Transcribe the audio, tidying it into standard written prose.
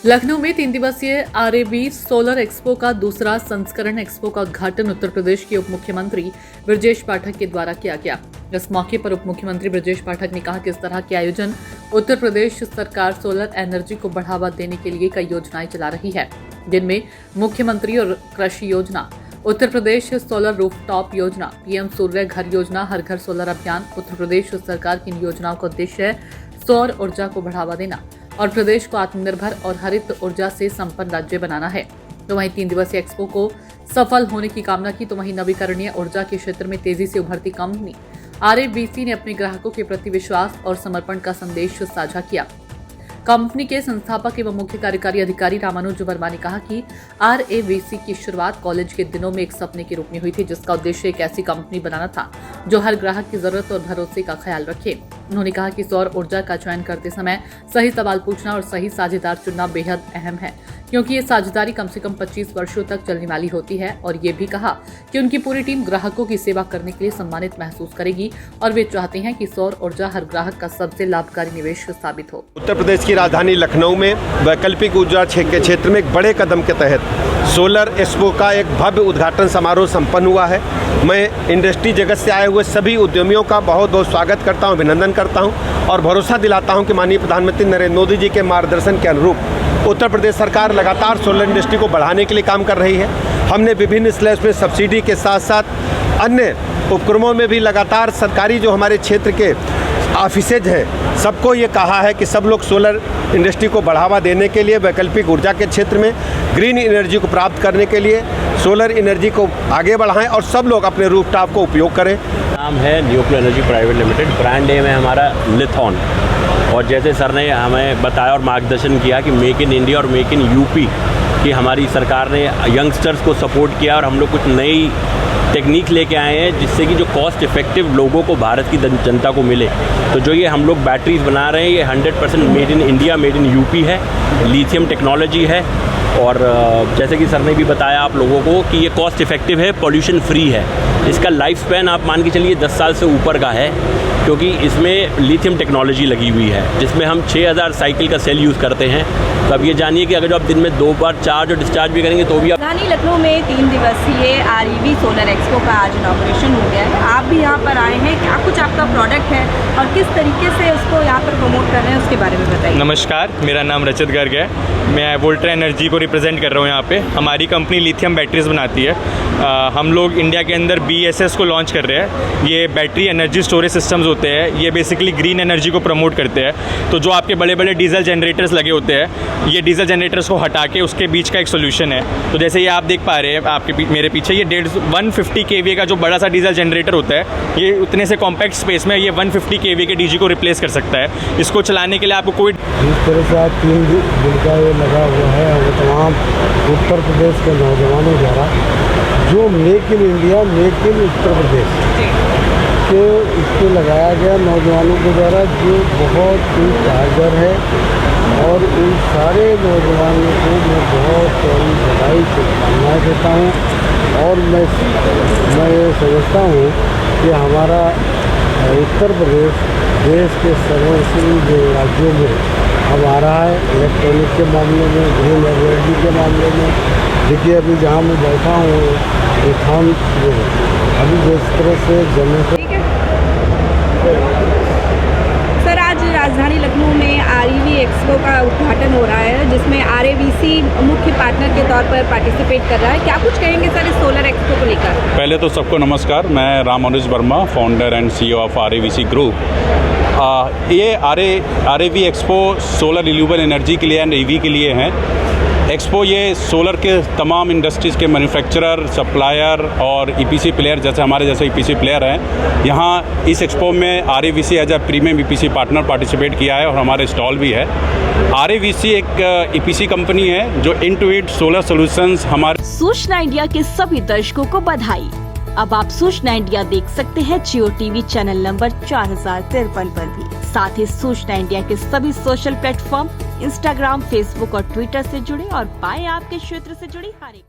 लखनऊ में 3 दिवसीय आरएवी solar expo का दूसरा संस्करण एक्सपो का उद्घाटन उत्तर प्रदेश के उप मुख्यमंत्री ब्रजेश पाठक के द्वारा किया गया। इस मौके पर उप मुख्यमंत्री ब्रजेश पाठक ने कहा कि इस तरह के आयोजन उत्तर प्रदेश सरकार सोलर एनर्जी को बढ़ावा देने के लिए कई योजनाएं चला रही है, जिनमें मुख्यमंत्री और कृषि योजना, उत्तर प्रदेश सोलर रूफटॉप योजना, पीएम सूर्य घर योजना, हर घर सोलर अभियान। उत्तर प्रदेश सरकार की इन योजनाओं का उद्देश्य है सौर ऊर्जा को बढ़ावा देना और प्रदेश को आत्मनिर्भर और हरित ऊर्जा से संपन्न राज्य बनाना है। तो वहीं 3 दिवसीय एक्सपो को सफल होने की कामना की। तो वहीं नवीकरणीय ऊर्जा के क्षेत्र में तेजी से उभरती कंपनी आरएवीसी ने अपने ग्राहकों के प्रति विश्वास और समर्पण का संदेश साझा किया। कंपनी के संस्थापक एवं मुख्य कार्यकारी अधिकारी रामानुज वर्मा ने कहा कि आरएवीसी की शुरुआत कॉलेज के दिनों में एक सपने के रूप में हुई थी, जिसका उद्देश्य एक ऐसी कंपनी बनाना था जो हर ग्राहक की जरूरत और भरोसे का ख्याल रखे। उन्होंने कहा कि सौर ऊर्जा का चयन करते समय सही सवाल पूछना और सही साझेदार चुनना बेहद अहम है, क्योंकि ये साझेदारी कम से कम 25 वर्षों तक चलने वाली होती है। और ये भी कहा कि उनकी पूरी टीम ग्राहकों की सेवा करने के लिए सम्मानित महसूस करेगी और वे चाहते हैं कि सौर ऊर्जा हर ग्राहक का सबसे लाभकारी निवेश साबित हो। उत्तर प्रदेश की राजधानी लखनऊ में वैकल्पिक ऊर्जा के क्षेत्र में एक बड़े कदम के तहत सोलर एक्सपो का एक भव्य उद्घाटन समारोह संपन्न हुआ है। मैं इंडस्ट्री जगत से आए हुए सभी उद्यमियों का बहुत बहुत स्वागत करता हूं, अभिनंदन करता हूं और भरोसा दिलाता हूं कि माननीय प्रधानमंत्री नरेंद्र मोदी जी के मार्गदर्शन के अनुरूप उत्तर प्रदेश सरकार लगातार सोलर इंडस्ट्री को बढ़ाने के लिए काम कर रही है। हमने विभिन्न स्लैब्स में सब्सिडी के साथ साथ अन्य उपक्रमों में भी लगातार सरकारी जो हमारे क्षेत्र के ऑफिसेज हैं सबको ये कहा है कि सब लोग सोलर इंडस्ट्री को बढ़ावा देने के लिए, वैकल्पिक ऊर्जा के क्षेत्र में ग्रीन एनर्जी को प्राप्त करने के लिए सोलर एनर्जी को आगे बढ़ाएं और सब लोग अपने रूफटॉप को उपयोग करें। नाम है nuclear energy private limited, brand name है हमारा लिथॉन। और जैसे सर ने हमें बताया और मार्गदर्शन किया कि मेक इन इंडिया और मेक इन यूपी की हमारी सरकार ने यंगस्टर्स को सपोर्ट किया और हम लोग कुछ नई टेक्निक लेके आए हैं जिससे कि जो कॉस्ट इफेक्टिव लोगों को, भारत की जनता को मिले। तो जो ये हम लोग बैटरीज बना रहे हैं ये 100% made in India, made in UP है, लिथियम टेक्नोलॉजी है। और जैसे कि सर ने भी बताया आप लोगों को कि ये कॉस्ट इफेक्टिव है, पॉल्यूशन फ्री है। इसका लाइफ स्पैन आप मान के चलिए 10 साल से ऊपर का है, क्योंकि इसमें लिथियम टेक्नोलॉजी लगी हुई है जिसमें हम 6000 साइकिल का सेल यूज़ करते हैं। तो अब ये जानिए कि अगर जो आप दिन में 2 बार चार्ज और डिस्चार्ज भी करेंगे तो भी राजधानी लखनऊ में 3 दिवसीय आरईवी सोलर एक्सपो का आज इनॉग्रेशन हो गया है। आप भी यहाँ पर आए हैं, क्या कुछ आपका प्रोडक्ट है और किस तरीके से उसको यहाँ पर प्रमोट कर रहे हैं उसके बारे में बताइए। नमस्कार, मेरा नाम रचित गर्ग है। मैं वोल्ट्रा एनर्जी को रिप्रेजेंट कर रहा हूँ यहाँ पे। हमारी कंपनी लिथियम बैटरीज बनाती है। हम लोग इंडिया के अंदर BESS को लॉन्च कर रहे हैं। ये बैटरी एनर्जी स्टोरेज सिस्टम्स होते हैं, ये बेसिकली ग्रीन एनर्जी को प्रमोट करते हैं। तो जो आपके बड़े बड़े डीजल जनरेटर्स लगे होते हैं, ये डीजल जनरेटर्स को हटा के उसके बीच का एक सोल्यूशन है। तो जैसे ये आप देख पा रहे हैं आपके मेरे पीछे, ये 150 kVA का जो बड़ा सा डीजल जनरेटर होता है, ये उतने से कॉम्पैक्ट स्पेस में ये 150 kVA के DG को रिप्लेस कर सकता है। इसको चलाने के लिए आपको कोई जिस तरह से आज 3 दिन का ये लगा हुआ है और तमाम उत्तर प्रदेश के नौजवानों द्वारा जो make in India, make in Uttar Pradesh के इसको लगाया गया नौजवानों के द्वारा, जो बहुत ही कारगर है। और उन सारे नौजवानों को मैं बहुत सारी बधाई शुभकामनाएँ देता हूँ। और मैं ये समझता हूँ कि हमारा उत्तर प्रदेश देश के सर्वश्रेष्ठ राज्यों में अब आ रहा है, इलेक्ट्रॉनिक के मामले में, ग्रीन एनर्जी के मामले में। देखिए अभी जहाँ मैं बैठा हूँ लिथॉन में, अभी जिस तरह से जनरेटर। सर, आज राजधानी लखनऊ में आरईवी एक्सपो का उद्घाटन हो रहा है जिसमें आरएवीसी मुख्य पार्टनर के तौर पर पार्टिसिपेट कर रहा है। क्या कुछ कहेंगे सर इस सोलर एक्सपो को लेकर? पहले तो सबको नमस्कार, मैं Ramanuj Verma, founder and CEO of RAVC group. ये RAV expo solar renewable energy के लिए एंड EV के लिए हैं। एक्सपो ये सोलर के तमाम इंडस्ट्रीज़ के मैन्युफैक्चरर, सप्लायर और EPC प्लेयर, जैसे हमारे जैसे EPC प्लेयर हैं, यहाँ इस एक्सपो में RAVC as a premium EPC partner participate किया है और हमारे स्टॉल भी है। आरएवीसी एक EPC कंपनी है जो इंटूइट सोलर सॉल्यूशंस हमारे। सूचना इंडिया के सभी दर्शकों को बधाई। अब आप सूचना इंडिया देख सकते हैं जियो TV चैनल नंबर 4053 पर भी। साथ ही सूचना इंडिया के सभी सोशल प्लेटफॉर्म इंस्टाग्राम, फेसबुक और ट्विटर से जुड़े और पाएं आपके क्षेत्र से जुड़ी हर एक